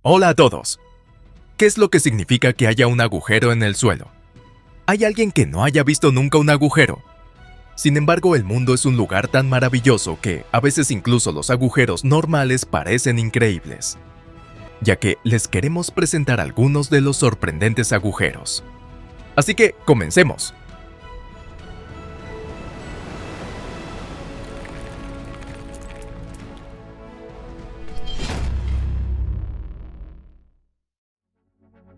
Hola a todos. ¿Qué es lo que significa que haya un agujero en el suelo? ¿Hay alguien que no haya visto nunca un agujero? Sin embargo, el mundo es un lugar tan maravilloso que a veces incluso los agujeros normales parecen increíbles, ya que les queremos presentar algunos de los sorprendentes agujeros. Así que, comencemos.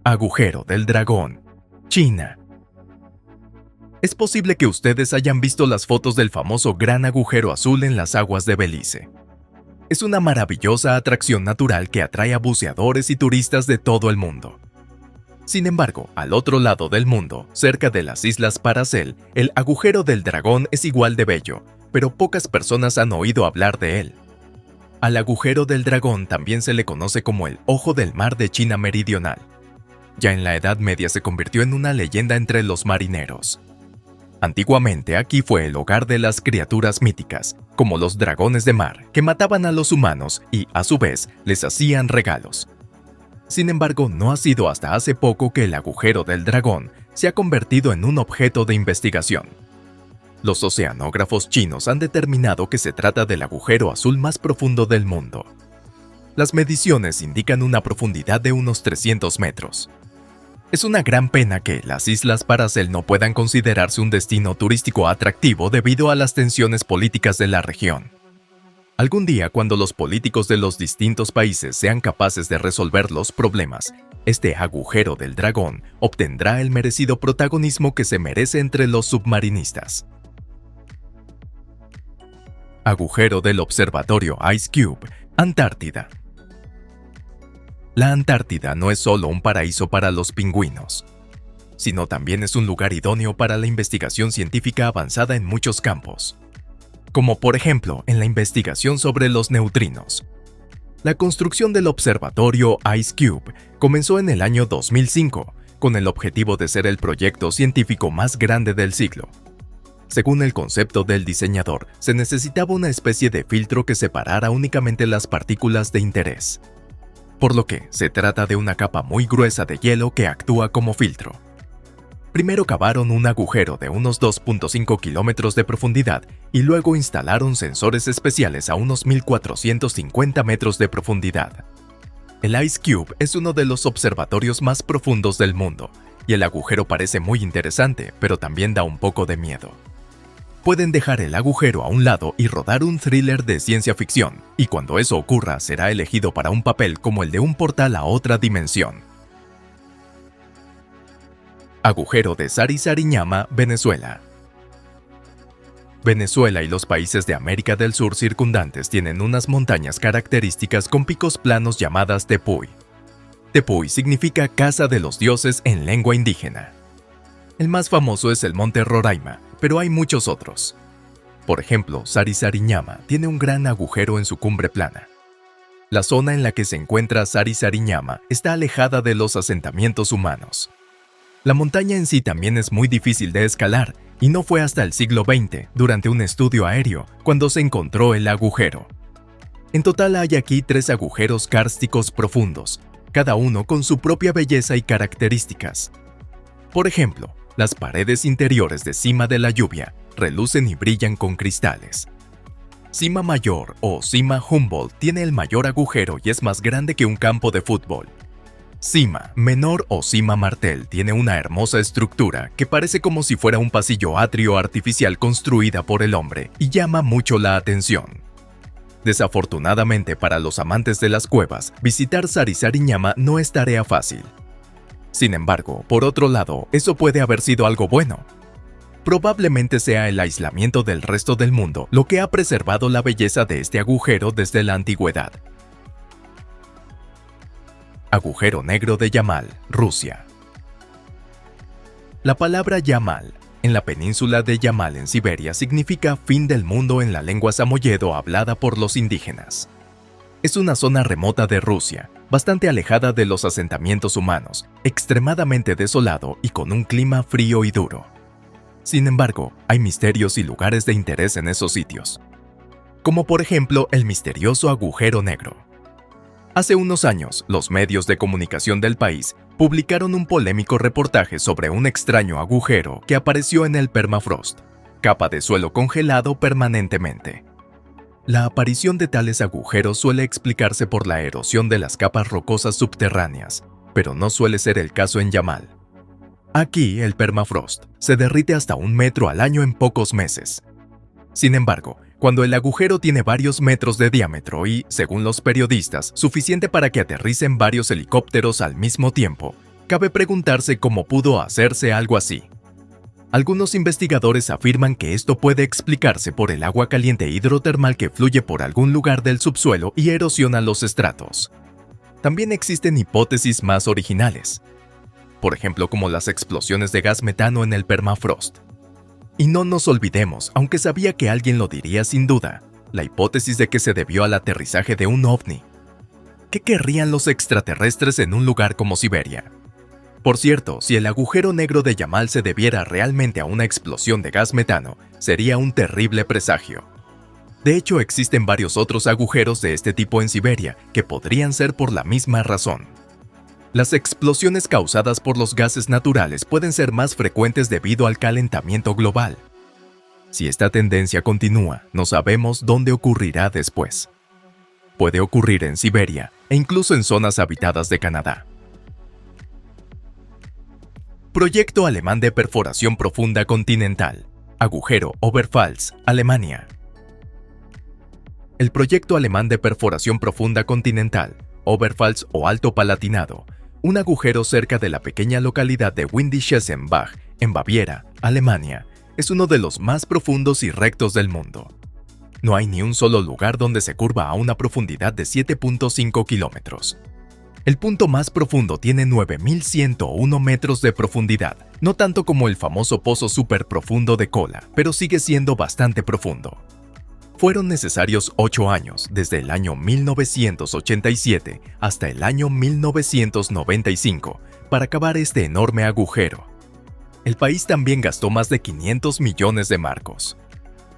Agujero del dragón, China. Es posible que ustedes hayan visto las fotos del famoso gran agujero azul en las aguas de Belice. Es una maravillosa atracción natural que atrae a buceadores y turistas de todo el mundo. Sin embargo, al otro lado del mundo, cerca de las Islas Paracel, el agujero del dragón es igual de bello, pero pocas personas han oído hablar de él. Al agujero del dragón también se le conoce como el Ojo del Mar de China Meridional. Ya en la Edad Media se convirtió en una leyenda entre los marineros. Antiguamente aquí fue el hogar de las criaturas míticas, como los dragones de mar, que mataban a los humanos y, a su vez, les hacían regalos. Sin embargo, no ha sido hasta hace poco que el agujero del dragón se ha convertido en un objeto de investigación. Los oceanógrafos chinos han determinado que se trata del agujero azul más profundo del mundo. Las mediciones indican una profundidad de unos 300 metros. Es una gran pena que las Islas Paracel no puedan considerarse un destino turístico atractivo debido a las tensiones políticas de la región. Algún día, cuando los políticos de los distintos países sean capaces de resolver los problemas, este agujero del dragón obtendrá el merecido protagonismo que se merece entre los submarinistas. Agujero del observatorio Ice Cube, Antártida. La Antártida no es solo un paraíso para los pingüinos, sino también es un lugar idóneo para la investigación científica avanzada en muchos campos, como por ejemplo en la investigación sobre los neutrinos. La construcción del observatorio Ice Cube comenzó en el año 2005, con el objetivo de ser el proyecto científico más grande del siglo. Según el concepto del diseñador, se necesitaba una especie de filtro que separara únicamente las partículas de interés, por lo que se trata de una capa muy gruesa de hielo que actúa como filtro. Primero cavaron un agujero de unos 2.5 kilómetros de profundidad y luego instalaron sensores especiales a unos 1.450 metros de profundidad. El Ice Cube es uno de los observatorios más profundos del mundo, y el agujero parece muy interesante, pero también da un poco de miedo. Pueden dejar el agujero a un lado y rodar un thriller de ciencia ficción, y cuando eso ocurra será elegido para un papel como el de un portal a otra dimensión. Agujero de Sarisariñama, Venezuela. Venezuela y los países de América del Sur circundantes tienen unas montañas características con picos planos llamadas tepuy. Tepuy significa casa de los dioses en lengua indígena. El más famoso es el Monte Roraima, pero hay muchos otros. Por ejemplo, Sarisariñama tiene un gran agujero en su cumbre plana. La zona en la que se encuentra Sarisariñama está alejada de los asentamientos humanos. La montaña en sí también es muy difícil de escalar, y no fue hasta el siglo XX, durante un estudio aéreo, cuando se encontró el agujero. En total hay aquí 3 agujeros kársticos profundos, cada uno con su propia belleza y características. Por ejemplo, las paredes interiores de Cima de la Lluvia relucen y brillan con cristales. Cima Mayor o Cima Humboldt tiene el mayor agujero y es más grande que un campo de fútbol. Cima Menor o Cima Martel tiene una hermosa estructura que parece como si fuera un pasillo atrio artificial construida por el hombre y llama mucho la atención. Desafortunadamente para los amantes de las cuevas, visitar Sarisariñama no es tarea fácil. Sin embargo, por otro lado, eso puede haber sido algo bueno. Probablemente sea el aislamiento del resto del mundo lo que ha preservado la belleza de este agujero desde la antigüedad. Agujero negro de Yamal, Rusia. La palabra Yamal, en la península de Yamal en Siberia, significa fin del mundo en la lengua samoyedo hablada por los indígenas. Es una zona remota de Rusia, bastante alejada de los asentamientos humanos, extremadamente desolado y con un clima frío y duro. Sin embargo, hay misterios y lugares de interés en esos sitios, como por ejemplo el misterioso agujero negro. Hace unos años, los medios de comunicación del país publicaron un polémico reportaje sobre un extraño agujero que apareció en el permafrost, capa de suelo congelado permanentemente. La aparición de tales agujeros suele explicarse por la erosión de las capas rocosas subterráneas, pero no suele ser el caso en Yamal. Aquí, el permafrost se derrite hasta 1 metro al año en pocos meses. Sin embargo, cuando el agujero tiene varios metros de diámetro y, según los periodistas, suficiente para que aterricen varios helicópteros al mismo tiempo, cabe preguntarse cómo pudo hacerse algo así. Algunos investigadores afirman que esto puede explicarse por el agua caliente hidrotermal que fluye por algún lugar del subsuelo y erosiona los estratos. También existen hipótesis más originales, por ejemplo como las explosiones de gas metano en el permafrost. Y no nos olvidemos, aunque sabía que alguien lo diría sin duda, la hipótesis de que se debió al aterrizaje de un ovni. ¿Qué querrían los extraterrestres en un lugar como Siberia? Por cierto, si el agujero negro de Yamal se debiera realmente a una explosión de gas metano, sería un terrible presagio. De hecho, existen varios otros agujeros de este tipo en Siberia que podrían ser por la misma razón. Las explosiones causadas por los gases naturales pueden ser más frecuentes debido al calentamiento global. Si esta tendencia continúa, no sabemos dónde ocurrirá después. Puede ocurrir en Siberia e incluso en zonas habitadas de Canadá. Proyecto alemán de perforación profunda continental. Agujero Oberpfalz, Alemania. El proyecto alemán de perforación profunda continental, Oberpfalz o Alto Palatinado, un agujero cerca de la pequeña localidad de Windischenbach, en Baviera, Alemania, es uno de los más profundos y rectos del mundo. No hay ni un solo lugar donde se curva a una profundidad de 7.5 kilómetros. El punto más profundo tiene 9.101 metros de profundidad, no tanto como el famoso pozo superprofundo de Kola, pero sigue siendo bastante profundo. Fueron necesarios 8 años, desde el año 1987 hasta el año 1995, para cavar este enorme agujero. El país también gastó más de 500 millones de marcos.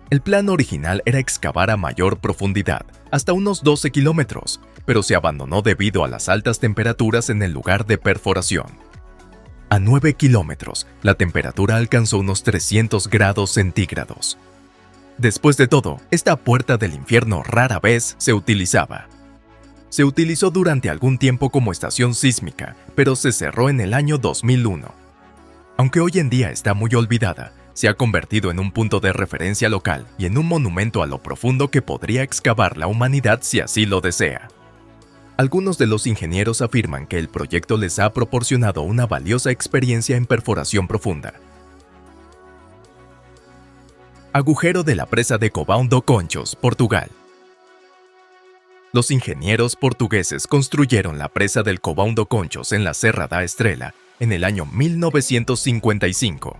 El plan original era excavar a mayor profundidad, hasta unos 12 kilómetros, pero se abandonó debido a las altas temperaturas en el lugar de perforación. A 9 kilómetros, la temperatura alcanzó unos 300 grados centígrados. Después de todo, esta puerta del infierno rara vez se utilizaba. Se utilizó durante algún tiempo como estación sísmica, pero se cerró en el año 2001. Aunque hoy en día está muy olvidada, se ha convertido en un punto de referencia local y en un monumento a lo profundo que podría excavar la humanidad si así lo desea. Algunos de los ingenieros afirman que el proyecto les ha proporcionado una valiosa experiencia en perforación profunda. Agujero de la presa de Covão do Conchos, Portugal. Los ingenieros portugueses construyeron la presa del Covão do Conchos en la Serra da Estrela en el año 1955.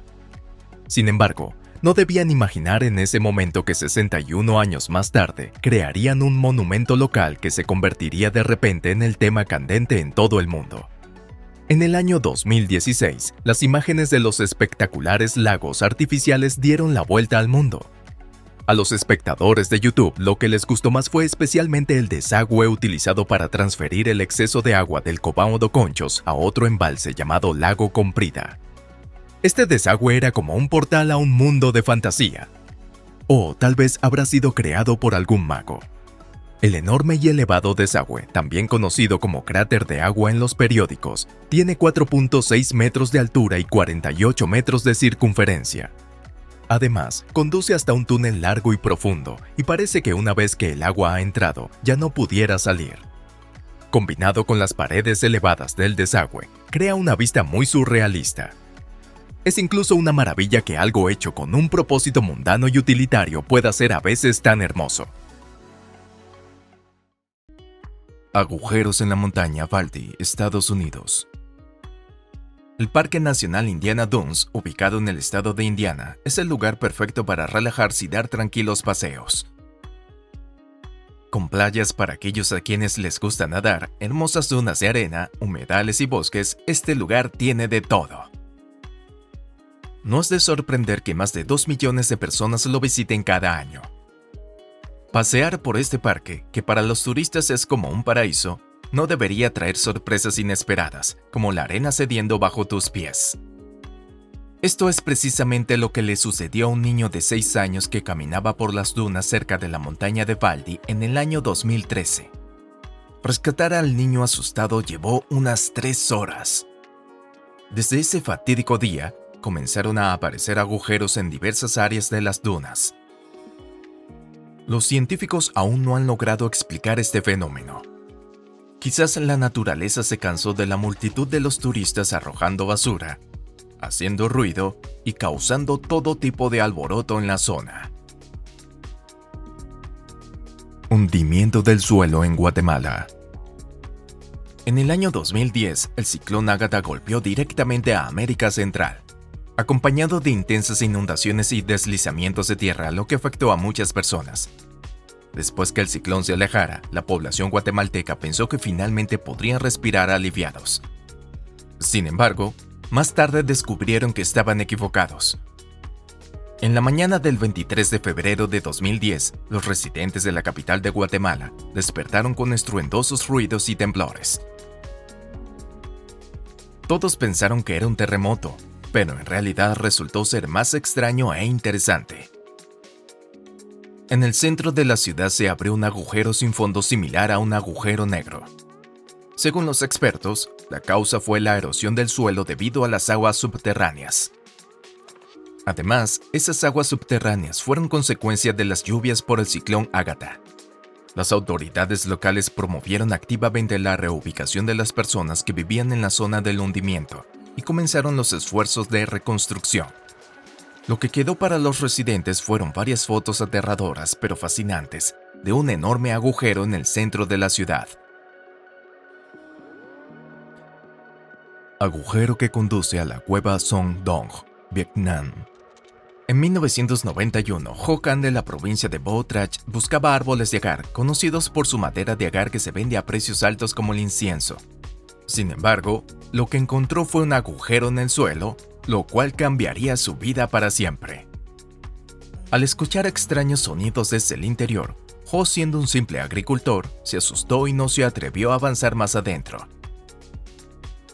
Sin embargo, no debían imaginar en ese momento que 61 años más tarde crearían un monumento local que se convertiría de repente en el tema candente en todo el mundo. En el año 2016, las imágenes de los espectaculares lagos artificiales dieron la vuelta al mundo. A los espectadores de YouTube lo que les gustó más fue especialmente el desagüe utilizado para transferir el exceso de agua del Covão do Conchos a otro embalse llamado Lago Comprida. Este desagüe era como un portal a un mundo de fantasía. O tal vez habrá sido creado por algún mago. El enorme y elevado desagüe, también conocido como cráter de agua en los periódicos, tiene 4.6 metros de altura y 48 metros de circunferencia. Además, conduce hasta un túnel largo y profundo, y parece que una vez que el agua ha entrado, ya no pudiera salir. Combinado con las paredes elevadas del desagüe, crea una vista muy surrealista. Es incluso una maravilla que algo hecho con un propósito mundano y utilitario pueda ser a veces tan hermoso. Agujeros en la montaña Baldy, Estados Unidos. El Parque Nacional Indiana Dunes, ubicado en el estado de Indiana, es el lugar perfecto para relajarse y dar tranquilos paseos. Con playas para aquellos a quienes les gusta nadar, hermosas dunas de arena, humedales y bosques, este lugar tiene de todo. No es de sorprender que más de 2 millones de personas lo visiten cada año. Pasear por este parque, que para los turistas es como un paraíso, no debería traer sorpresas inesperadas, como la arena cediendo bajo tus pies. Esto es precisamente lo que le sucedió a un niño de 6 años que caminaba por las dunas cerca de la montaña de Baldi en el año 2013. Rescatar al niño asustado llevó unas 3 horas. Desde ese fatídico día, comenzaron a aparecer agujeros en diversas áreas de las dunas. Los científicos aún no han logrado explicar este fenómeno. Quizás la naturaleza se cansó de la multitud de los turistas arrojando basura, haciendo ruido y causando todo tipo de alboroto en la zona. Hundimiento del suelo en Guatemala. En el año 2010, el ciclón Ágata golpeó directamente a América Central, acompañado de intensas inundaciones y deslizamientos de tierra, lo que afectó a muchas personas. Después que el ciclón se alejara, la población guatemalteca pensó que finalmente podrían respirar aliviados. Sin embargo, más tarde descubrieron que estaban equivocados. En la mañana del 23 de febrero de 2010, los residentes de la capital de Guatemala despertaron con estruendosos ruidos y temblores. Todos pensaron que era un terremoto, pero en realidad resultó ser más extraño e interesante. En el centro de la ciudad se abrió un agujero sin fondo similar a un agujero negro. Según los expertos, la causa fue la erosión del suelo debido a las aguas subterráneas. Además, esas aguas subterráneas fueron consecuencia de las lluvias por el ciclón Ágata. Las autoridades locales promovieron activamente la reubicación de las personas que vivían en la zona del hundimiento y comenzaron los esfuerzos de reconstrucción. Lo que quedó para los residentes fueron varias fotos aterradoras pero fascinantes de un enorme agujero en el centro de la ciudad. Agujero que conduce a la cueva Son Dong, Vietnam. En 1991, Ho Can de la provincia de Bo Trach buscaba árboles de agar, conocidos por su madera de agar que se vende a precios altos como el incienso. Sin embargo, lo que encontró fue un agujero en el suelo, lo cual cambiaría su vida para siempre. Al escuchar extraños sonidos desde el interior, Ho, siendo un simple agricultor, se asustó y no se atrevió a avanzar más adentro.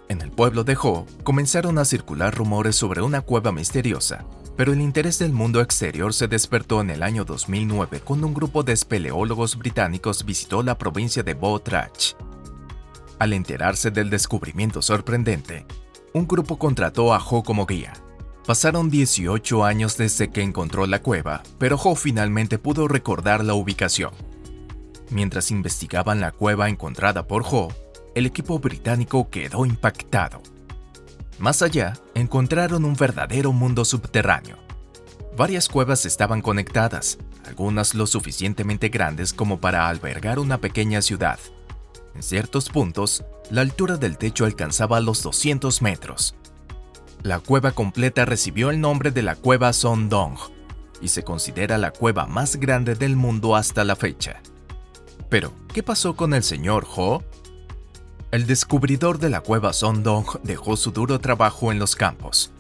En el pueblo de Ho comenzaron a circular rumores sobre una cueva misteriosa, pero el interés del mundo exterior se despertó en el año 2009 cuando un grupo de espeleólogos británicos visitó la provincia de Bo Trach. Al enterarse del descubrimiento sorprendente, un grupo contrató a Ho como guía. Pasaron 18 años desde que encontró la cueva, pero Ho finalmente pudo recordar la ubicación. Mientras investigaban la cueva encontrada por Ho, el equipo británico quedó impactado. Más allá, encontraron un verdadero mundo subterráneo. Varias cuevas estaban conectadas, algunas lo suficientemente grandes como para albergar una pequeña ciudad. En ciertos puntos, la altura del techo alcanzaba los 200 metros. La cueva completa recibió el nombre de la cueva Son Dong y se considera la cueva más grande del mundo hasta la fecha. Pero, ¿qué pasó con el señor Ho? El descubridor de la cueva Son Dong dejó su duro trabajo en los campos.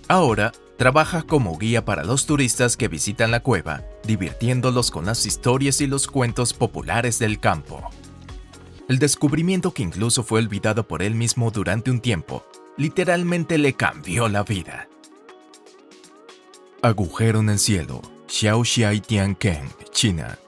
Ahora, trabaja como guía para los turistas que visitan la cueva, divirtiéndolos con las historias y los cuentos populares del campo. El descubrimiento, que incluso fue olvidado por él mismo durante un tiempo, literalmente le cambió la vida. Agujero en el cielo, Xiaoxiaitiankeng, China.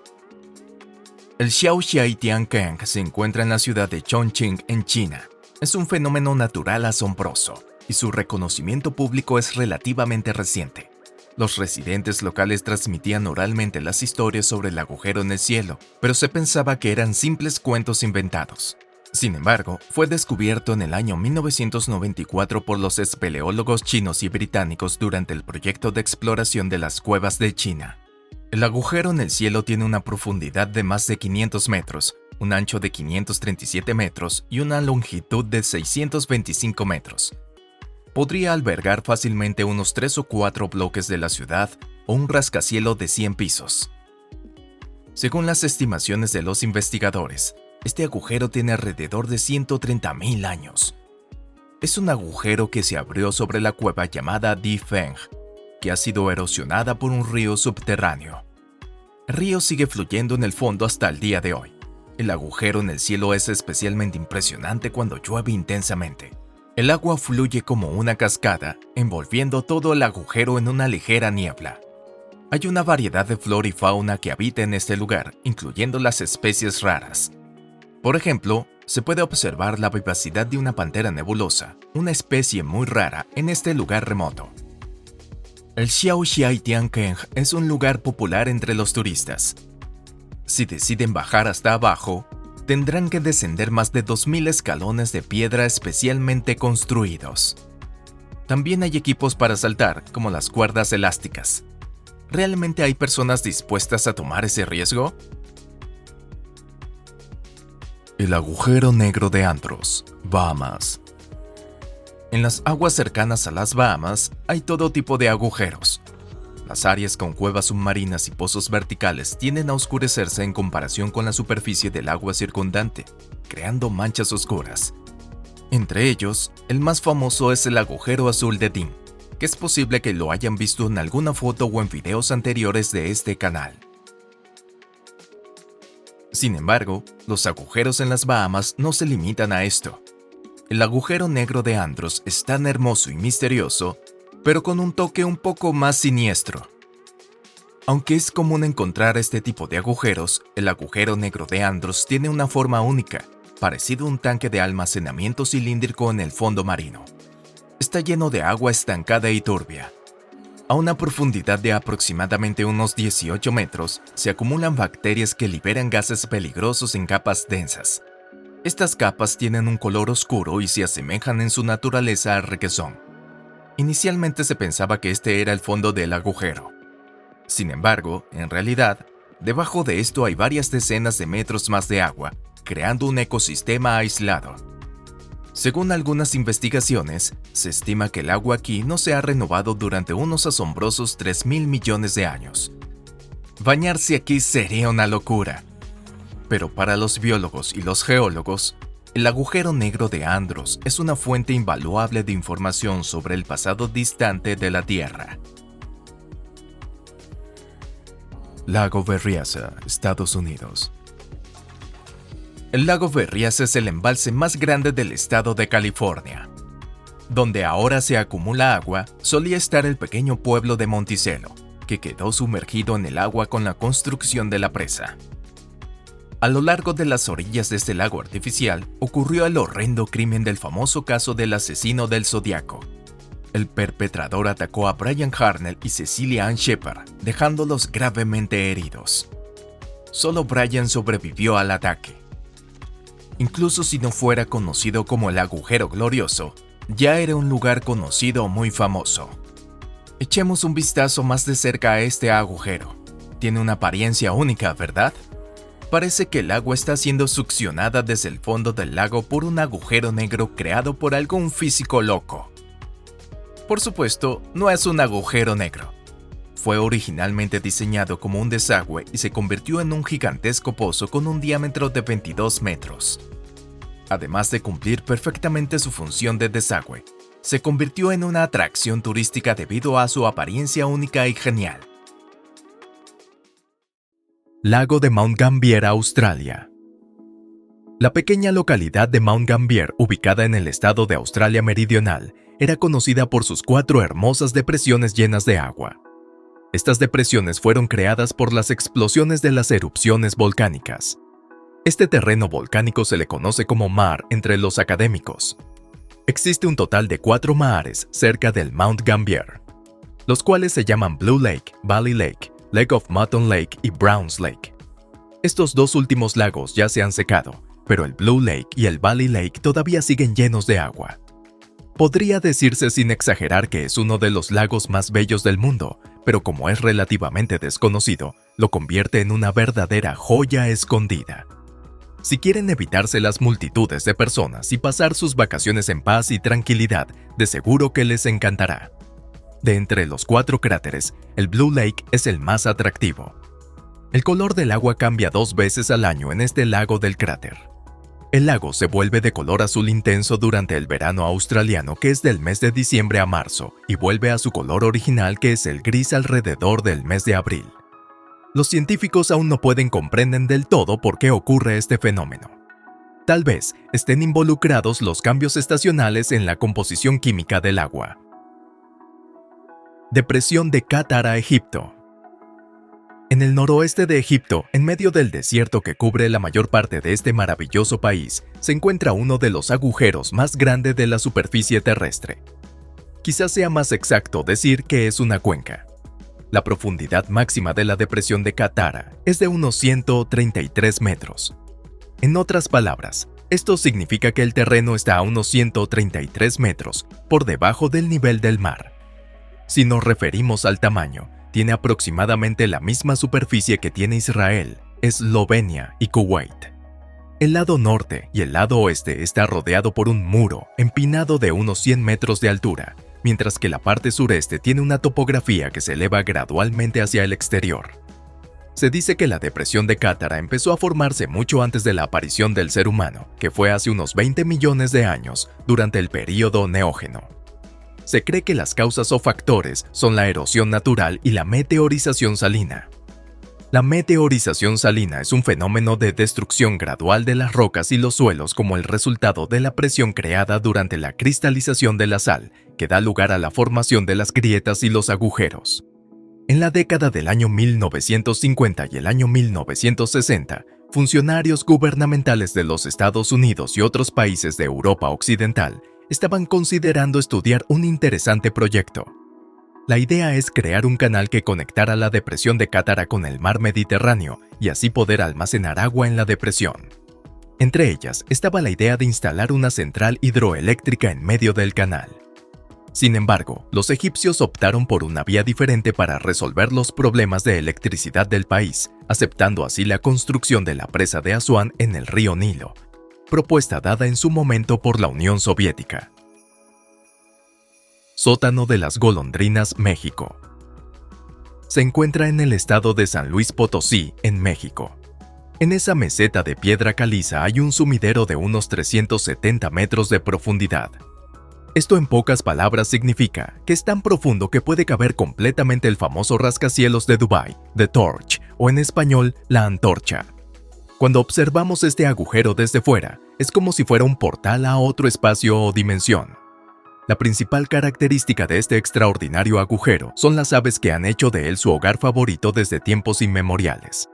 El Xiaoxiaitiankeng se encuentra en la ciudad de Chongqing, en China. Es un fenómeno natural asombroso, y su reconocimiento público es relativamente reciente. Los residentes locales transmitían oralmente las historias sobre el agujero en el cielo, pero se pensaba que eran simples cuentos inventados. Sin embargo, fue descubierto en el año 1994 por los espeleólogos chinos y británicos durante el proyecto de exploración de las cuevas de China. El agujero en el cielo tiene una profundidad de más de 500 metros, un ancho de 537 metros y una longitud de 625 metros. Podría albergar fácilmente unos 3 o 4 bloques de la ciudad o un rascacielos de 100 pisos. Según las estimaciones de los investigadores, este agujero tiene alrededor de 130.000 años. Es un agujero que se abrió sobre la cueva llamada Di Feng, que ha sido erosionada por un río subterráneo. El río sigue fluyendo en el fondo hasta el día de hoy. El agujero en el cielo es especialmente impresionante cuando llueve intensamente. El agua fluye como una cascada, envolviendo todo el agujero en una ligera niebla. Hay una variedad de flora y fauna que habita en este lugar, incluyendo las especies raras. Por ejemplo, se puede observar la vivacidad de una pantera nebulosa, una especie muy rara en este lugar remoto. El Xiaoxiaitiankeng es un lugar popular entre los turistas. Si deciden bajar hasta abajo, tendrán que descender más de 2000 escalones de piedra especialmente construidos. También hay equipos para saltar, como las cuerdas elásticas. ¿Realmente hay personas dispuestas a tomar ese riesgo? El agujero negro de Andros, Bahamas. En las aguas cercanas a las Bahamas hay todo tipo de agujeros. Las áreas con cuevas submarinas y pozos verticales tienden a oscurecerse en comparación con la superficie del agua circundante, creando manchas oscuras. Entre ellos, el más famoso es el agujero azul de Dean, que es posible que lo hayan visto en alguna foto o en videos anteriores de este canal. Sin embargo, los agujeros en las Bahamas no se limitan a esto. El agujero negro de Andros es tan hermoso y misterioso, pero con un toque un poco más siniestro. Aunque es común encontrar este tipo de agujeros, el agujero negro de Andros tiene una forma única, parecido a un tanque de almacenamiento cilíndrico en el fondo marino. Está lleno de agua estancada y turbia. A una profundidad de aproximadamente unos 18 metros, se acumulan bacterias que liberan gases peligrosos en capas densas. Estas capas tienen un color oscuro y se asemejan en su naturaleza al requesón. Inicialmente se pensaba que este era el fondo del agujero. Sin embargo, en realidad, debajo de esto hay varias decenas de metros más de agua, creando un ecosistema aislado. Según algunas investigaciones, se estima que el agua aquí no se ha renovado durante unos asombrosos 3.000 millones de años. Bañarse aquí sería una locura. Pero para los biólogos y los geólogos, el agujero negro de Andros es una fuente invaluable de información sobre el pasado distante de la Tierra. Lago Berryessa, Estados Unidos. El lago Berryessa es el embalse más grande del estado de California. Donde ahora se acumula agua, solía estar el pequeño pueblo de Monticello, que quedó sumergido en el agua con la construcción de la presa. A lo largo de las orillas de este lago artificial ocurrió el horrendo crimen del famoso caso del asesino del Zodiaco. El perpetrador atacó a Brian Harnell y Cecilia Ann Shepard, dejándolos gravemente heridos. Solo Brian sobrevivió al ataque. Incluso si no fuera conocido como el agujero glorioso, ya era un lugar conocido muy famoso. Echemos un vistazo más de cerca a este agujero. Tiene una apariencia única, ¿verdad? Parece que el agua está siendo succionada desde el fondo del lago por un agujero negro creado por algún físico loco. Por supuesto, no es un agujero negro. Fue originalmente diseñado como un desagüe y se convirtió en un gigantesco pozo con un diámetro de 22 metros. Además de cumplir perfectamente su función de desagüe, se convirtió en una atracción turística debido a su apariencia única y genial. Lago de Mount Gambier, Australia. La pequeña localidad de Mount Gambier, ubicada en el estado de Australia Meridional, era conocida por sus 4 hermosas depresiones llenas de agua. Estas depresiones fueron creadas por las explosiones de las erupciones volcánicas. Este terreno volcánico se le conoce como mar entre los académicos. Existe un total de 4 mares cerca del Mount Gambier, los cuales se llaman Blue Lake, Valley Lake, Lake of Mutton Lake y Browns Lake. Estos 2 últimos lagos ya se han secado, pero el Blue Lake y el Valley Lake todavía siguen llenos de agua. Podría decirse sin exagerar que es uno de los lagos más bellos del mundo, pero como es relativamente desconocido, lo convierte en una verdadera joya escondida. Si quieren evitarse las multitudes de personas y pasar sus vacaciones en paz y tranquilidad, de seguro que les encantará. De entre los 4 cráteres, el Blue Lake es el más atractivo. El color del agua cambia 2 veces al año en este lago del cráter. El lago se vuelve de color azul intenso durante el verano australiano, que es del mes de diciembre a marzo, y vuelve a su color original, que es el gris alrededor del mes de abril. Los científicos aún no pueden comprender del todo por qué ocurre este fenómeno. Tal vez estén involucrados los cambios estacionales en la composición química del agua. Depresión de Cátara, Egipto. En el noroeste de Egipto, en medio del desierto que cubre la mayor parte de este maravilloso país, se encuentra uno de los agujeros más grandes de la superficie terrestre. Quizás sea más exacto decir que es una cuenca. La profundidad máxima de la depresión de Cátara es de unos 133 metros. En otras palabras, esto significa que el terreno está a unos 133 metros por debajo del nivel del mar. Si nos referimos al tamaño, tiene aproximadamente la misma superficie que tiene Israel, Eslovenia y Kuwait. El lado norte y el lado oeste está rodeado por un muro empinado de unos 100 metros de altura, mientras que la parte sureste tiene una topografía que se eleva gradualmente hacia el exterior. Se dice que la depresión de Cátara empezó a formarse mucho antes de la aparición del ser humano, que fue hace unos 20 millones de años, durante el período Neógeno. Se cree que las causas o factores son la erosión natural y la meteorización salina. La meteorización salina es un fenómeno de destrucción gradual de las rocas y los suelos como el resultado de la presión creada durante la cristalización de la sal, que da lugar a la formación de las grietas y los agujeros. En la década del año 1950 y el año 1960, funcionarios gubernamentales de los Estados Unidos y otros países de Europa Occidental estaban considerando estudiar un interesante proyecto. La idea es crear un canal que conectara la depresión de Cátara con el mar Mediterráneo y así poder almacenar agua en la depresión. Entre ellas estaba la idea de instalar una central hidroeléctrica en medio del canal. Sin embargo, los egipcios optaron por una vía diferente para resolver los problemas de electricidad del país, aceptando así la construcción de la presa de Asuán en el río Nilo, propuesta dada en su momento por la Unión Soviética. Sótano de las Golondrinas, México. Se encuentra en el estado de San Luis Potosí, en México. En esa meseta de piedra caliza hay un sumidero de unos 370 metros de profundidad. Esto en pocas palabras significa que es tan profundo que puede caber completamente el famoso rascacielos de Dubái, The Torch, o en español, la antorcha. Cuando observamos este agujero desde fuera, es como si fuera un portal a otro espacio o dimensión. La principal característica de este extraordinario agujero son las aves que han hecho de él su hogar favorito desde tiempos inmemoriales.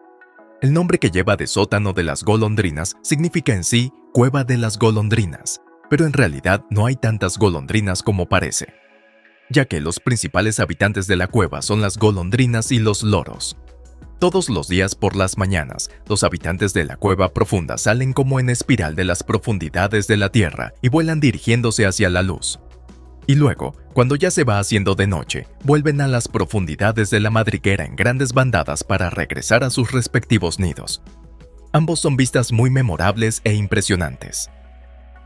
El nombre que lleva de sótano de las golondrinas significa en sí cueva de las golondrinas, pero en realidad no hay tantas golondrinas como parece, ya que los principales habitantes de la cueva son las golondrinas y los loros. Todos los días por las mañanas, los habitantes de la cueva profunda salen como en espiral de las profundidades de la tierra y vuelan dirigiéndose hacia la luz. Y luego, cuando ya se va haciendo de noche, vuelven a las profundidades de la madriguera en grandes bandadas para regresar a sus respectivos nidos. Ambos son vistas muy memorables e impresionantes.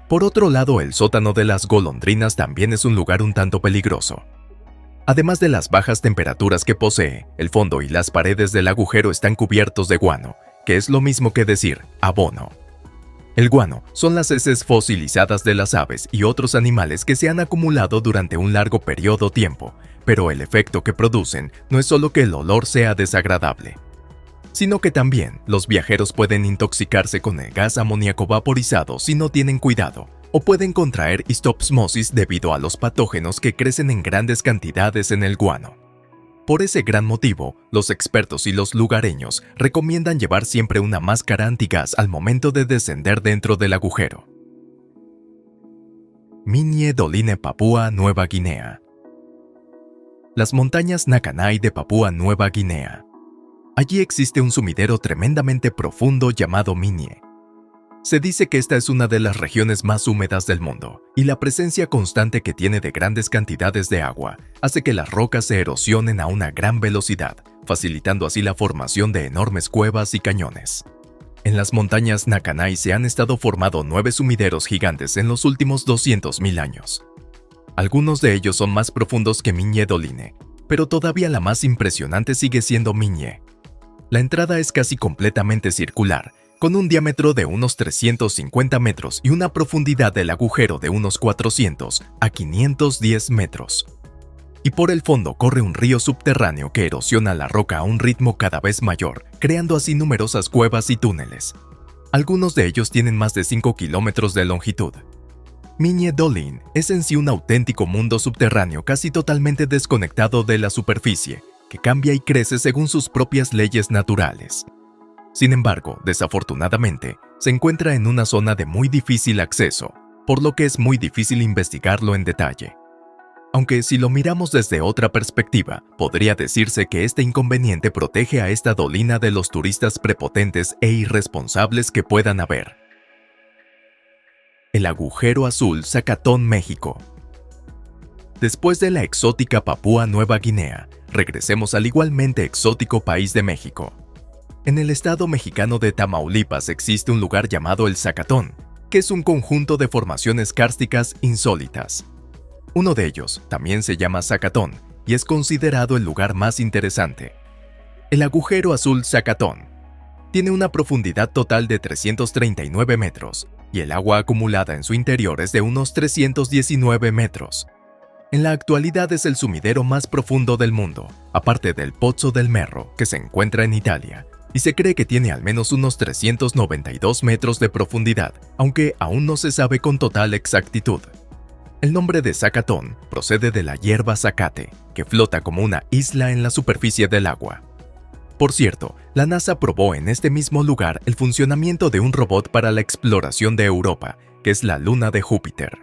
Por otro lado, el sótano de las golondrinas también es un lugar un tanto peligroso. Además de las bajas temperaturas que posee, el fondo y las paredes del agujero están cubiertos de guano, que es lo mismo que decir abono. El guano son las heces fosilizadas de las aves y otros animales que se han acumulado durante un largo periodo de tiempo, pero el efecto que producen no es solo que el olor sea desagradable, sino que también los viajeros pueden intoxicarse con el gas amoníaco vaporizado si no tienen cuidado, o pueden contraer histopsmosis debido a los patógenos que crecen en grandes cantidades en el guano. Por ese gran motivo, los expertos y los lugareños recomiendan llevar siempre una máscara antigas al momento de descender dentro del agujero. Minyee Doline, Papúa Nueva Guinea. Las montañas Nakanai de Papúa Nueva Guinea. Allí existe un sumidero tremendamente profundo llamado Minyee. Se dice que esta es una de las regiones más húmedas del mundo, y la presencia constante que tiene de grandes cantidades de agua hace que las rocas se erosionen a una gran velocidad, facilitando así la formación de enormes cuevas y cañones. En las montañas Nakanai se han estado formando 9 sumideros gigantes en los últimos 200.000 años. Algunos de ellos son más profundos que Minyee Doline, pero todavía la más impresionante sigue siendo Minyee. La entrada es casi completamente circular, con un diámetro de unos 350 metros y una profundidad del agujero de unos 400 a 510 metros. y por el fondo corre un río subterráneo que erosiona la roca a un ritmo cada vez mayor, creando así numerosas cuevas y túneles. Algunos de ellos tienen más de 5 kilómetros de longitud. Migne Dolin es en sí un auténtico mundo subterráneo casi totalmente desconectado de la superficie, que cambia y crece según sus propias leyes naturales. Sin embargo, desafortunadamente, se encuentra en una zona de muy difícil acceso, por lo que es muy difícil investigarlo en detalle. Aunque si lo miramos desde otra perspectiva, podría decirse que este inconveniente protege a esta dolina de los turistas prepotentes e irresponsables que puedan haber. El agujero azul Zacatón, México. Después de la exótica Papúa Nueva Guinea, regresemos al igualmente exótico país de México. En el estado mexicano de Tamaulipas existe un lugar llamado el Zacatón, que es un conjunto de formaciones kársticas insólitas. Uno de ellos también se llama Zacatón y es considerado el lugar más interesante. El agujero azul Zacatón tiene una profundidad total de 339 metros y el agua acumulada en su interior es de unos 319 metros. En la actualidad es el sumidero más profundo del mundo, aparte del Pozzo del Merro, que se encuentra en Italia, y se cree que tiene al menos unos 392 metros de profundidad, aunque aún no se sabe con total exactitud. El nombre de Zacatón procede de la hierba zacate, que flota como una isla en la superficie del agua. Por cierto, la NASA probó en este mismo lugar el funcionamiento de un robot para la exploración de Europa, que es la luna de Júpiter.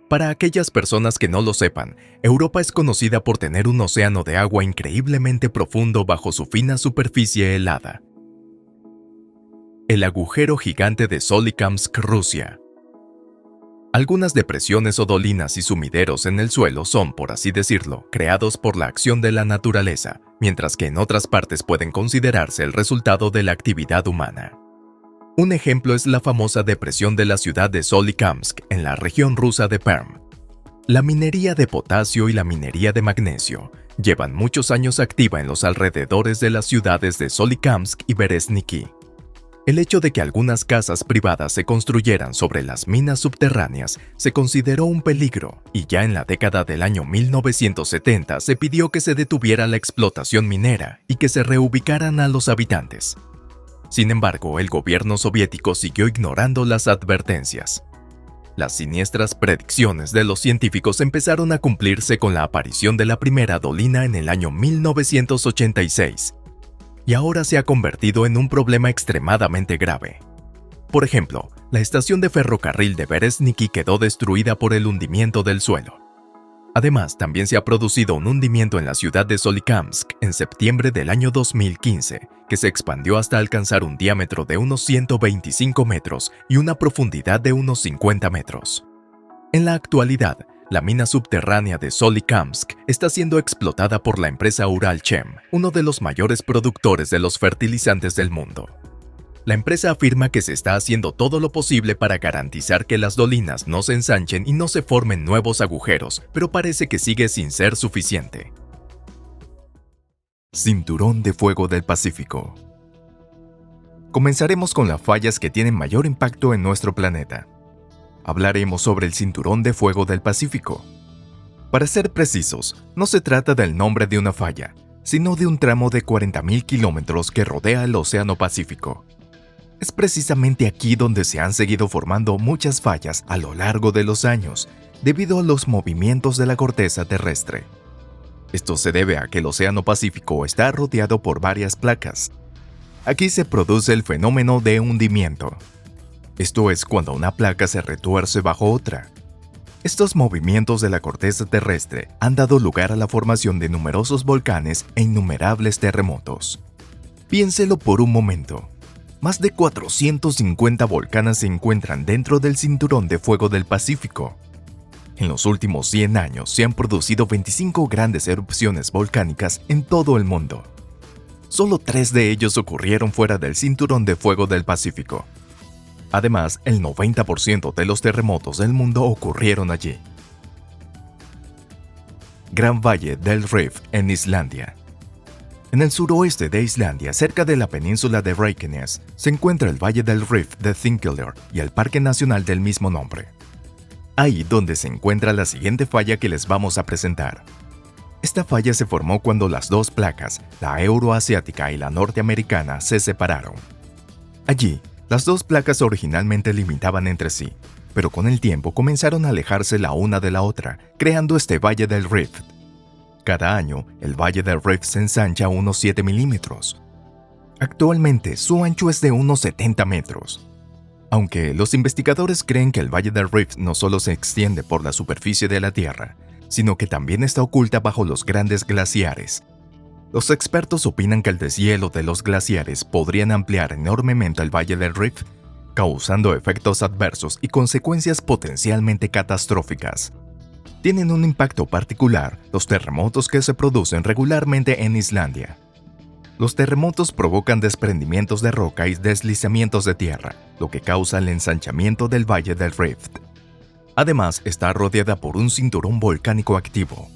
Para aquellas personas que no lo sepan, Europa es conocida por tener un océano de agua increíblemente profundo bajo su fina superficie helada. El agujero gigante de Solikamsk, Rusia. Algunas depresiones o dolinas y sumideros en el suelo son, por así decirlo, creados por la acción de la naturaleza, mientras que en otras partes pueden considerarse el resultado de la actividad humana. Un ejemplo es la famosa depresión de la ciudad de Solikamsk en la región rusa de Perm. La minería de potasio y la minería de magnesio llevan muchos años activa en los alrededores de las ciudades de Solikamsk y Berezniki. El hecho de que algunas casas privadas se construyeran sobre las minas subterráneas se consideró un peligro y ya en la década del año 1970 se pidió que se detuviera la explotación minera y que se reubicaran a los habitantes. Sin embargo, el gobierno soviético siguió ignorando las advertencias. Las siniestras predicciones de los científicos empezaron a cumplirse con la aparición de la primera dolina en el año 1986. Y ahora se ha convertido en un problema extremadamente grave. Por ejemplo, la estación de ferrocarril de Berezniki quedó destruida por el hundimiento del suelo. Además, también se ha producido un hundimiento en la ciudad de Solikamsk en septiembre del año 2015, que se expandió hasta alcanzar un diámetro de unos 125 metros y una profundidad de unos 50 metros. En la actualidad, la mina subterránea de Solikamsk está siendo explotada por la empresa Uralchem, uno de los mayores productores de los fertilizantes del mundo. La empresa afirma que se está haciendo todo lo posible para garantizar que las dolinas no se ensanchen y no se formen nuevos agujeros, pero parece que sigue sin ser suficiente. Cinturón de fuego del Pacífico. Comenzaremos con las fallas que tienen mayor impacto en nuestro planeta. Hablaremos sobre el Cinturón de Fuego del Pacífico. Para ser precisos, no se trata del nombre de una falla, sino de un tramo de 40.000 kilómetros que rodea el Océano Pacífico. Es precisamente aquí donde se han seguido formando muchas fallas a lo largo de los años, debido a los movimientos de la corteza terrestre. Esto se debe a que el Océano Pacífico está rodeado por varias placas. Aquí se produce el fenómeno de hundimiento. Esto es cuando una placa se retuerce bajo otra. Estos movimientos de la corteza terrestre han dado lugar a la formación de numerosos volcanes e innumerables terremotos. Piénselo por un momento. Más de 450 volcanes se encuentran dentro del Cinturón de Fuego del Pacífico. En los últimos 100 años se han producido 25 grandes erupciones volcánicas en todo el mundo. Solo 3 de ellos ocurrieron fuera del Cinturón de Fuego del Pacífico. Además, el 90% de los terremotos del mundo ocurrieron allí. Gran Valle del Rif en Islandia. En el suroeste de Islandia, cerca de la península de Reykjanes, se encuentra el Valle del Rif de Thingvellir y el Parque Nacional del mismo nombre. Ahí donde se encuentra la siguiente falla que les vamos a presentar. Esta falla se formó cuando las dos placas, la euroasiática y la norteamericana, se separaron. Allí, las dos placas originalmente limitaban entre sí, pero con el tiempo comenzaron a alejarse la una de la otra, creando este Valle del Rift. Cada año, el Valle del Rift se ensancha unos 7 milímetros. Actualmente, su ancho es de unos 70 metros. Aunque los investigadores creen que el Valle del Rift no solo se extiende por la superficie de la Tierra, sino que también está oculta bajo los grandes glaciares. Los expertos opinan que el deshielo de los glaciares podrían ampliar enormemente el Valle del Rift, causando efectos adversos y consecuencias potencialmente catastróficas. Tienen un impacto particular los terremotos que se producen regularmente en Islandia. Los terremotos provocan desprendimientos de roca y deslizamientos de tierra, lo que causa el ensanchamiento del Valle del Rift. Además, está rodeada por un cinturón volcánico activo.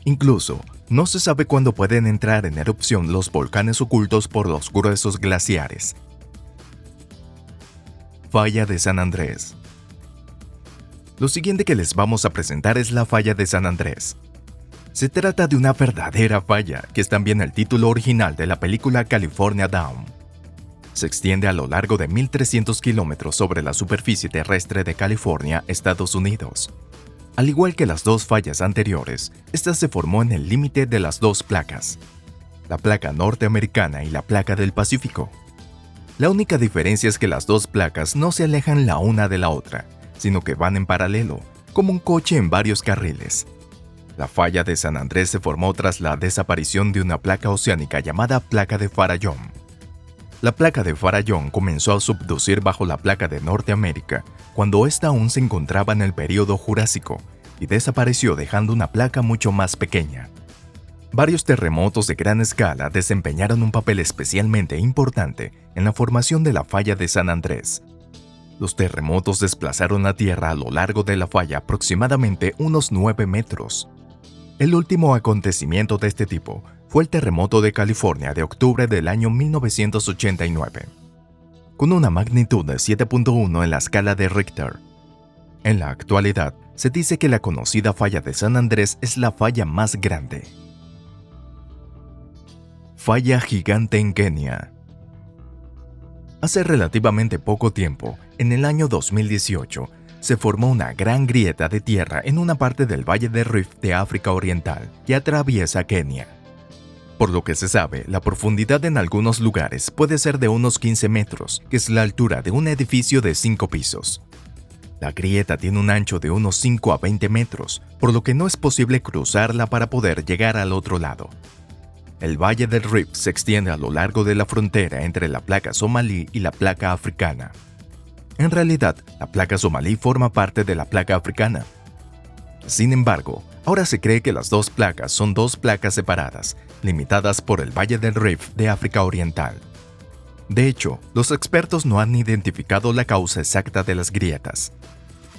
Incluso, no se sabe cuándo pueden entrar en erupción los volcanes ocultos por los gruesos glaciares. Falla de San Andrés. Lo siguiente que les vamos a presentar es la Falla de San Andrés. Se trata de una verdadera falla, que es también el título original de la película California Dawn. Se extiende a lo largo de 1.300 kilómetros sobre la superficie terrestre de California, Estados Unidos. Al igual que las dos fallas anteriores, esta se formó en el límite de las dos placas, la placa norteamericana y la placa del Pacífico. La única diferencia es que las dos placas no se alejan la una de la otra, sino que van en paralelo, como un coche en varios carriles. La falla de San Andrés se formó tras la desaparición de una placa oceánica llamada placa de Farallón. La placa de Farallón comenzó a subducir bajo la placa de Norteamérica cuando ésta aún se encontraba en el período Jurásico y desapareció dejando una placa mucho más pequeña. Varios terremotos de gran escala desempeñaron un papel especialmente importante en la formación de la falla de San Andrés. Los terremotos desplazaron la Tierra a lo largo de la falla aproximadamente unos 9 metros. El último acontecimiento de este tipo fue el terremoto de California de octubre del año 1989, con una magnitud de 7.1 en la escala de Richter. En la actualidad, se dice que la conocida falla de San Andrés es la falla más grande. Falla gigante en Kenia. Hace relativamente poco tiempo, en el año 2018, se formó una gran grieta de tierra en una parte del Valle del Rift de África Oriental que atraviesa Kenia. Por lo que se sabe, la profundidad en algunos lugares puede ser de unos 15 metros, que es la altura de un edificio de 5 pisos. La grieta tiene un ancho de unos 5 a 20 metros, por lo que no es posible cruzarla para poder llegar al otro lado. El Valle del Rift se extiende a lo largo de la frontera entre la placa somalí y la placa africana. En realidad, la placa somalí forma parte de la placa africana. Sin embargo, ahora se cree que las dos placas son dos placas separadas, limitadas por el Valle del Rift de África Oriental. De hecho, los expertos no han identificado la causa exacta de las grietas.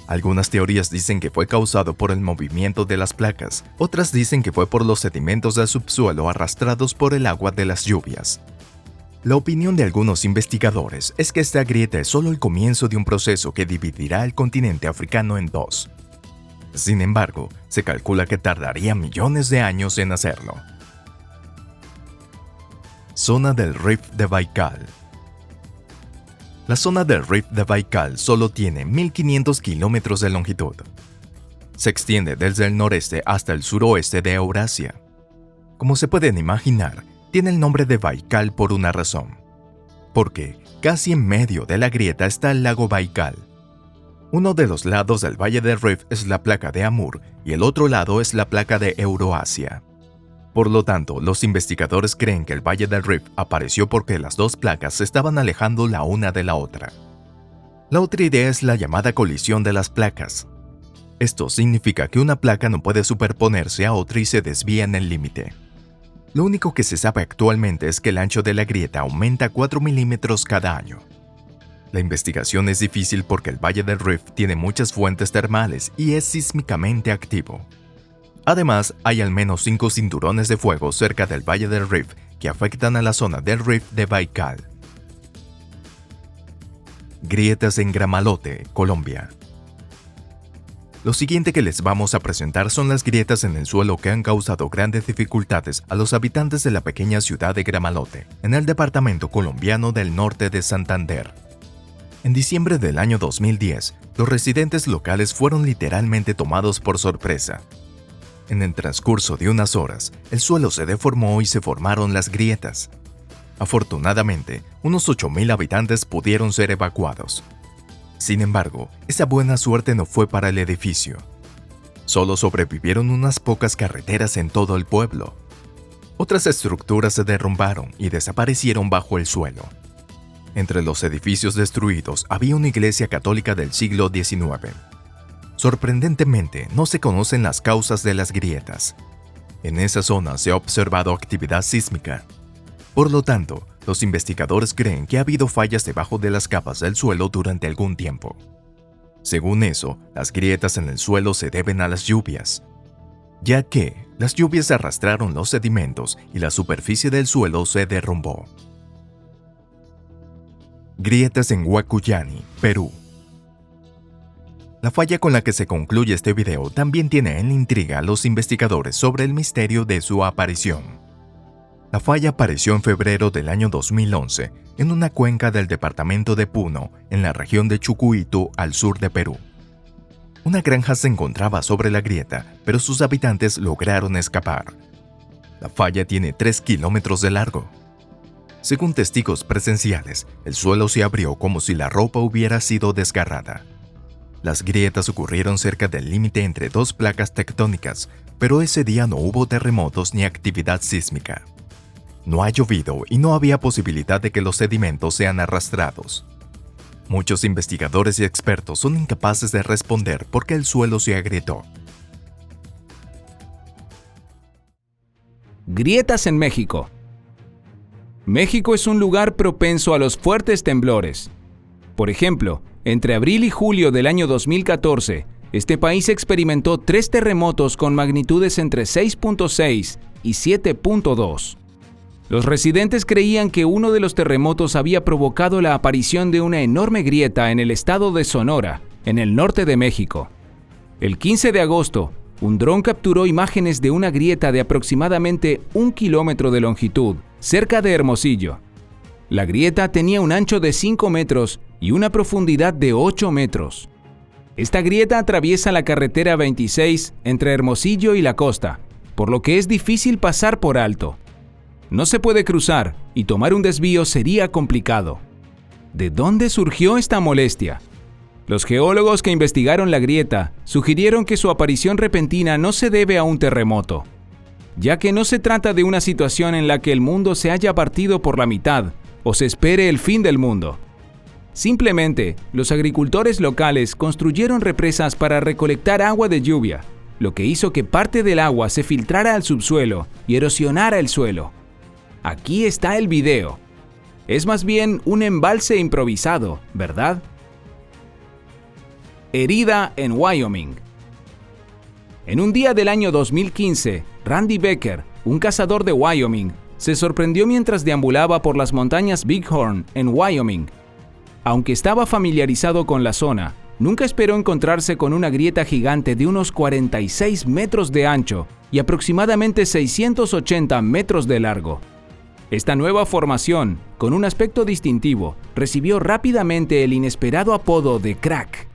Algunas teorías dicen que fue causado por el movimiento de las placas, otras dicen que fue por los sedimentos del subsuelo arrastrados por el agua de las lluvias. La opinión de algunos investigadores es que esta grieta es solo el comienzo de un proceso que dividirá el continente africano en dos. Sin embargo, se calcula que tardaría millones de años en hacerlo. Zona del Rift de Baikal. La zona del Rift de Baikal solo tiene 1.500 kilómetros de longitud. Se extiende desde el noreste hasta el suroeste de Eurasia. Como se pueden imaginar, tiene el nombre de Baikal por una razón. Porque casi en medio de la grieta está el lago Baikal. Uno de los lados del Valle del Rift es la placa de Amur y el otro lado es la placa de Euroasia. Por lo tanto, los investigadores creen que el Valle del Rift apareció porque las dos placas se estaban alejando la una de la otra. La otra idea es la llamada colisión de las placas. Esto significa que una placa no puede superponerse a otra y se desvía en el límite. Lo único que se sabe actualmente es que el ancho de la grieta aumenta 4 milímetros cada año. La investigación es difícil porque el Valle del Rift tiene muchas fuentes termales y es sísmicamente activo. Además, hay al menos 5 cinturones de fuego cerca del Valle del Rift que afectan a la zona del Rift de Baikal. Grietas en Gramalote, Colombia. Lo siguiente que les vamos a presentar son las grietas en el suelo que han causado grandes dificultades a los habitantes de la pequeña ciudad de Gramalote, en el departamento colombiano del norte de Santander. En diciembre del año 2010, los residentes locales fueron literalmente tomados por sorpresa. En el transcurso de unas horas, el suelo se deformó y se formaron las grietas. Afortunadamente, unos 8.000 habitantes pudieron ser evacuados. Sin embargo, esa buena suerte no fue para el edificio. Solo sobrevivieron unas pocas carreteras en todo el pueblo. Otras estructuras se derrumbaron y desaparecieron bajo el suelo. Entre los edificios destruidos había una iglesia católica del siglo XIX. Sorprendentemente, no se conocen las causas de las grietas. En esa zona se ha observado actividad sísmica. Por lo tanto, los investigadores creen que ha habido fallas debajo de las capas del suelo durante algún tiempo. Según eso, las grietas en el suelo se deben a las lluvias, ya que las lluvias arrastraron los sedimentos y la superficie del suelo se derrumbó. Grietas en Huacuyani, Perú. La falla con la que se concluye este video también tiene en intriga a los investigadores sobre el misterio de su aparición. La falla apareció en febrero del año 2011 en una cuenca del departamento de Puno, en la región de Chucuito, al sur de Perú. Una granja se encontraba sobre la grieta, pero sus habitantes lograron escapar. La falla tiene 3 kilómetros de largo. Según testigos presenciales, el suelo se abrió como si la ropa hubiera sido desgarrada. Las grietas ocurrieron cerca del límite entre dos placas tectónicas, pero ese día no hubo terremotos ni actividad sísmica. No ha llovido y no había posibilidad de que los sedimentos sean arrastrados. Muchos investigadores y expertos son incapaces de responder por qué el suelo se agrietó. Grietas en México. México es un lugar propenso a los fuertes temblores. Por ejemplo, entre abril y julio del año 2014, este país experimentó 3 terremotos con magnitudes entre 6.6 y 7.2. Los residentes creían que uno de los terremotos había provocado la aparición de una enorme grieta en el estado de Sonora, en el norte de México. El 15 de agosto, un dron capturó imágenes de una grieta de aproximadamente 1 kilómetro de longitud, cerca de Hermosillo. La grieta tenía un ancho de 5 metros y una profundidad de 8 metros. Esta grieta atraviesa la carretera 26 entre Hermosillo y la costa, por lo que es difícil pasar por alto. No se puede cruzar y tomar un desvío sería complicado. ¿De dónde surgió esta molestia? Los geólogos que investigaron la grieta sugirieron que su aparición repentina no se debe a un terremoto, ya que no se trata de una situación en la que el mundo se haya partido por la mitad o se espere el fin del mundo. Simplemente, los agricultores locales construyeron represas para recolectar agua de lluvia, lo que hizo que parte del agua se filtrara al subsuelo y erosionara el suelo. Aquí está el video. Es más bien un embalse improvisado, ¿verdad? Herida en Wyoming. En un día del año 2015, Randy Becker, un cazador de Wyoming, se sorprendió mientras deambulaba por las montañas Bighorn en Wyoming. Aunque estaba familiarizado con la zona, nunca esperó encontrarse con una grieta gigante de unos 46 metros de ancho y aproximadamente 680 metros de largo. Esta nueva formación, con un aspecto distintivo, recibió rápidamente el inesperado apodo de Crack.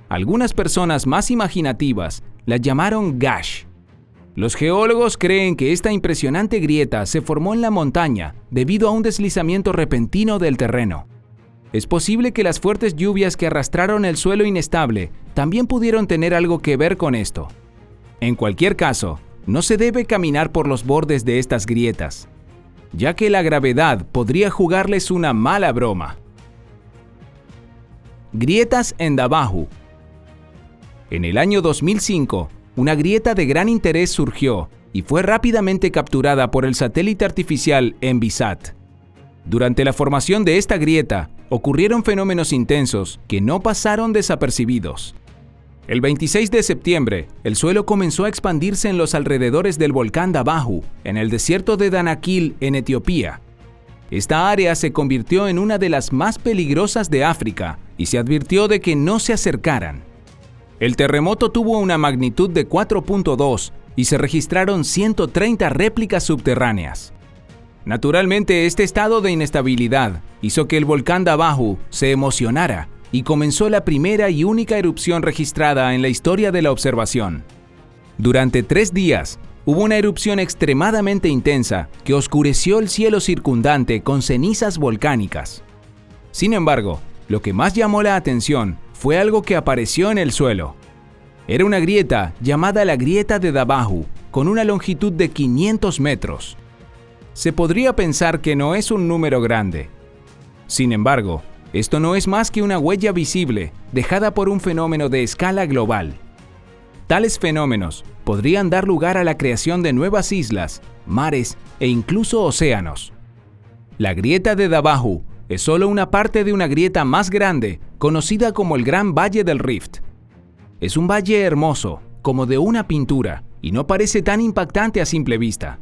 Algunas personas más imaginativas la llamaron Gash. Los geólogos creen que esta impresionante grieta se formó en la montaña debido a un deslizamiento repentino del terreno. Es posible que las fuertes lluvias que arrastraron el suelo inestable también pudieron tener algo que ver con esto. En cualquier caso, no se debe caminar por los bordes de estas grietas, ya que la gravedad podría jugarles una mala broma. Grietas en Navajo. En el año 2005, una grieta de gran interés surgió y fue rápidamente capturada por el satélite artificial Envisat. Durante la formación de esta grieta, ocurrieron fenómenos intensos que no pasaron desapercibidos. El 26 de septiembre, el suelo comenzó a expandirse en los alrededores del volcán Navajo, en el desierto de Danakil, en Etiopía. Esta área se convirtió en una de las más peligrosas de África y se advirtió de que no se acercaran. El terremoto tuvo una magnitud de 4.2 y se registraron 130 réplicas subterráneas. Naturalmente, este estado de inestabilidad hizo que el volcán Dabahu se emocionara y comenzó la primera y única erupción registrada en la historia de la observación. Durante 3 días, hubo una erupción extremadamente intensa que oscureció el cielo circundante con cenizas volcánicas. Sin embargo, lo que más llamó la atención fue algo que apareció en el suelo. Era una grieta llamada la grieta de Dabahu, con una longitud de 500 metros. Se podría pensar que no es un número grande. Sin embargo, esto no es más que una huella visible dejada por un fenómeno de escala global. Tales fenómenos podrían dar lugar a la creación de nuevas islas, mares e incluso océanos. La grieta de Dabahu es solo una parte de una grieta más grande, conocida como el Gran Valle del Rift. Es un valle hermoso, como de una pintura, y no parece tan impactante a simple vista.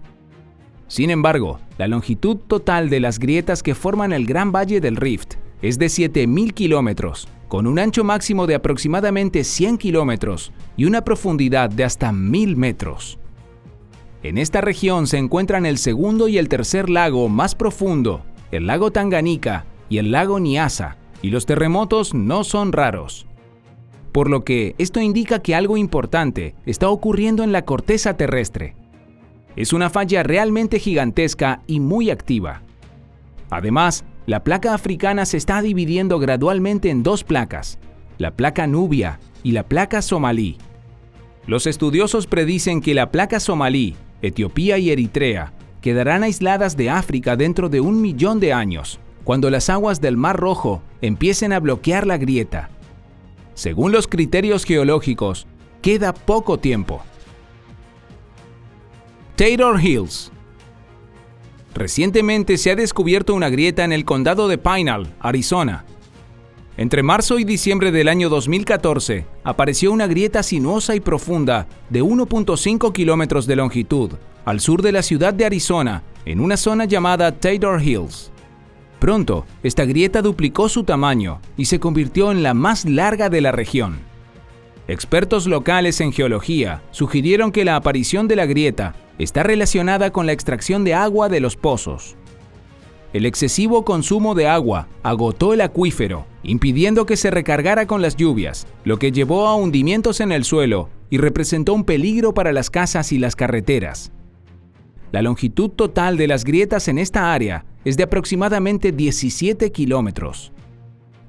Sin embargo, la longitud total de las grietas que forman el Gran Valle del Rift es de 7.000 kilómetros, con un ancho máximo de aproximadamente 100 kilómetros y una profundidad de hasta 1.000 metros. En esta región se encuentran el segundo y el tercer lago más profundo, el lago Tanganika y el lago Nyasa, y los terremotos no son raros. Por lo que esto indica que algo importante está ocurriendo en la corteza terrestre. Es una falla realmente gigantesca y muy activa. Además, la placa africana se está dividiendo gradualmente en 2 placas, la placa Nubia y la placa somalí. Los estudiosos predicen que la placa somalí, Etiopía y Eritrea quedarán aisladas de África dentro de 1 millón de años, cuando las aguas del Mar Rojo empiecen a bloquear la grieta. Según los criterios geológicos, queda poco tiempo. Taylor Hills. Recientemente se ha descubierto una grieta en el condado de Pinal, Arizona. Entre marzo y diciembre del año 2014, apareció una grieta sinuosa y profunda de 1.5 kilómetros de longitud, al sur de la ciudad de Arizona, en una zona llamada Taylor Hills. Pronto, esta grieta duplicó su tamaño y se convirtió en la más larga de la región. Expertos locales en geología sugirieron que la aparición de la grieta está relacionada con la extracción de agua de los pozos. El excesivo consumo de agua agotó el acuífero, impidiendo que se recargara con las lluvias, lo que llevó a hundimientos en el suelo y representó un peligro para las casas y las carreteras. La longitud total de las grietas en esta área es de aproximadamente 17 kilómetros.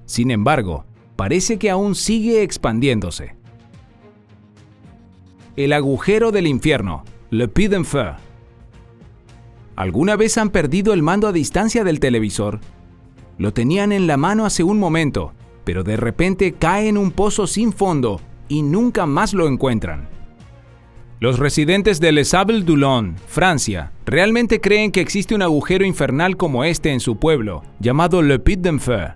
Sin embargo, parece que aún sigue expandiéndose. El agujero del infierno, Le Puy d'Enfer. ¿Alguna vez han perdido el mando a distancia del televisor? Lo tenían en la mano hace un momento, pero de repente cae en un pozo sin fondo y nunca más lo encuentran. Los residentes de Les Sables-d'Olonne, Francia, realmente creen que existe un agujero infernal como este en su pueblo, llamado Le Puy d'Enfer.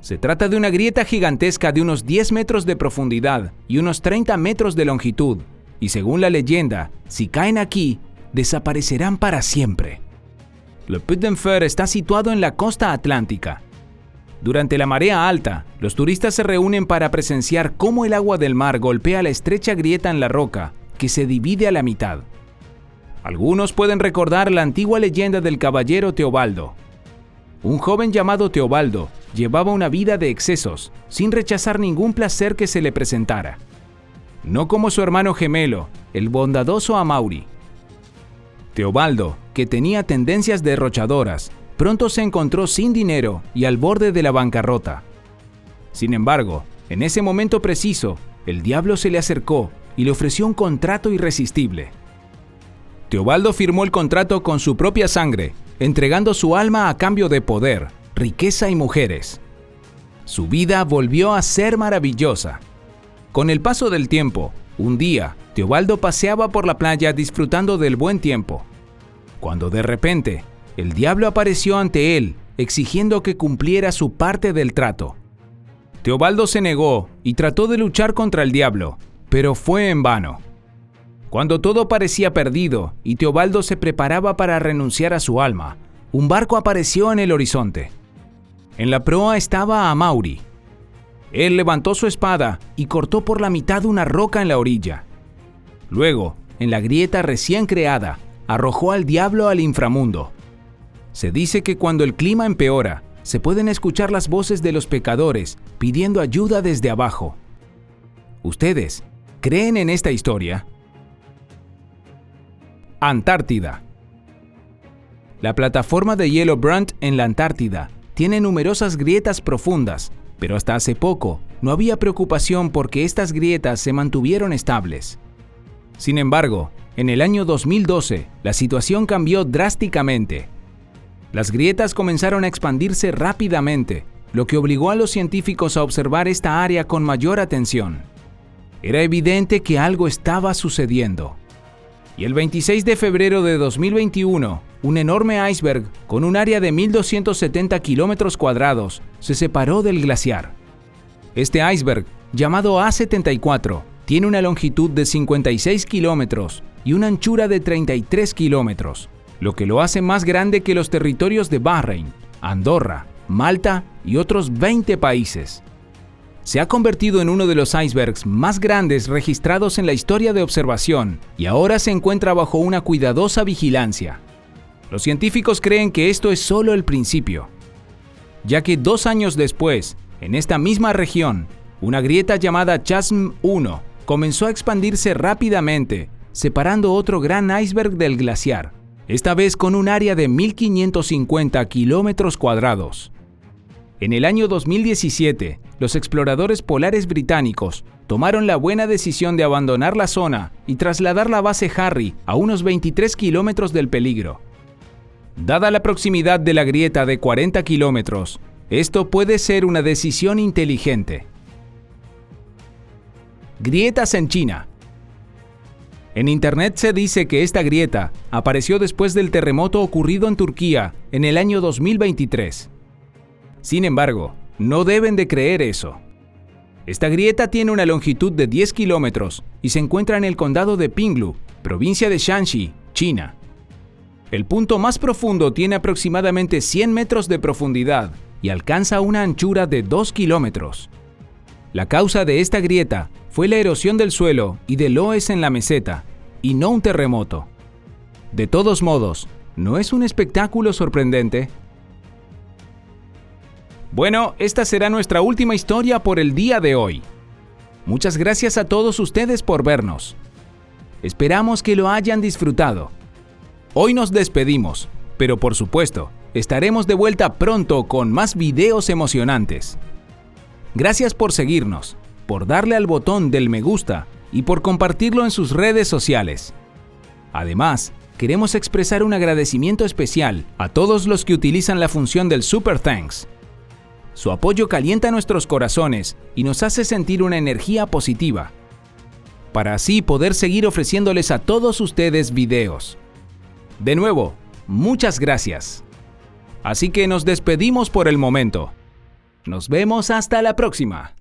Se trata de una grieta gigantesca de unos 10 metros de profundidad y unos 30 metros de longitud, y según la leyenda, si caen aquí, desaparecerán para siempre. Le Puy d'Enfer está situado en la costa atlántica. Durante la marea alta, los turistas se reúnen para presenciar cómo el agua del mar golpea la estrecha grieta en la roca, que se divide a la mitad. Algunos pueden recordar la antigua leyenda del caballero Teobaldo. Un joven llamado Teobaldo llevaba una vida de excesos, sin rechazar ningún placer que se le presentara. No como su hermano gemelo, el bondadoso Amaury. Teobaldo, que tenía tendencias derrochadoras, pronto se encontró sin dinero y al borde de la bancarrota. Sin embargo, en ese momento preciso, el diablo se le acercó y le ofreció un contrato irresistible. Teobaldo firmó el contrato con su propia sangre, entregando su alma a cambio de poder, riqueza y mujeres. Su vida volvió a ser maravillosa. Con el paso del tiempo, un día, Teobaldo paseaba por la playa disfrutando del buen tiempo, cuando de repente, el diablo apareció ante él, exigiendo que cumpliera su parte del trato. Teobaldo se negó y trató de luchar contra el diablo, pero fue en vano. Cuando todo parecía perdido y Teobaldo se preparaba para renunciar a su alma, un barco apareció en el horizonte. En la proa estaba Amaury. Él levantó su espada y cortó por la mitad una roca en la orilla. Luego, en la grieta recién creada, arrojó al diablo al inframundo. Se dice que cuando el clima empeora, se pueden escuchar las voces de los pecadores pidiendo ayuda desde abajo. ¿Ustedes creen en esta historia? Antártida. La plataforma de hielo Brunt en la Antártida tiene numerosas grietas profundas, pero hasta hace poco no había preocupación porque estas grietas se mantuvieron estables. Sin embargo, en el año 2012, la situación cambió drásticamente. Las grietas comenzaron a expandirse rápidamente, lo que obligó a los científicos a observar esta área con mayor atención. Era evidente que algo estaba sucediendo. Y el 26 de febrero de 2021, un enorme iceberg con un área de 1.270 kilómetros cuadrados se separó del glaciar. Este iceberg, llamado A74, tiene una longitud de 56 kilómetros y una anchura de 33 kilómetros, lo que lo hace más grande que los territorios de Bahrein, Andorra, Malta y otros 20 países. Se ha convertido en uno de los icebergs más grandes registrados en la historia de observación y ahora se encuentra bajo una cuidadosa vigilancia. Los científicos creen que esto es solo el principio, ya que 2 años después, en esta misma región, una grieta llamada Chasm 1 comenzó a expandirse rápidamente, separando otro gran iceberg del glaciar, esta vez con un área de 1.550 kilómetros cuadrados. En el año 2017, los exploradores polares británicos tomaron la buena decisión de abandonar la zona y trasladar la base Harry a unos 23 kilómetros del peligro. Dada la proximidad de la grieta de 40 kilómetros, esto puede ser una decisión inteligente. Grietas en China. En Internet se dice que esta grieta apareció después del terremoto ocurrido en Turquía en el año 2023. Sin embargo, no deben de creer eso. Esta grieta tiene una longitud de 10 kilómetros y se encuentra en el condado de Pinglu, provincia de Shanxi, China. El punto más profundo tiene aproximadamente 100 metros de profundidad y alcanza una anchura de 2 kilómetros. La causa de esta grieta fue la erosión del suelo y del loess en la meseta, y no un terremoto. De todos modos, ¿no es un espectáculo sorprendente? Bueno, esta será nuestra última historia por el día de hoy. Muchas gracias a todos ustedes por vernos. Esperamos que lo hayan disfrutado. Hoy nos despedimos, pero por supuesto, estaremos de vuelta pronto con más videos emocionantes. Gracias por seguirnos, por darle al botón del me gusta y por compartirlo en sus redes sociales. Además, queremos expresar un agradecimiento especial a todos los que utilizan la función del Super Thanks. Su apoyo calienta nuestros corazones y nos hace sentir una energía positiva, para así poder seguir ofreciéndoles a todos ustedes videos. De nuevo, muchas gracias. Así que nos despedimos por el momento. Nos vemos hasta la próxima.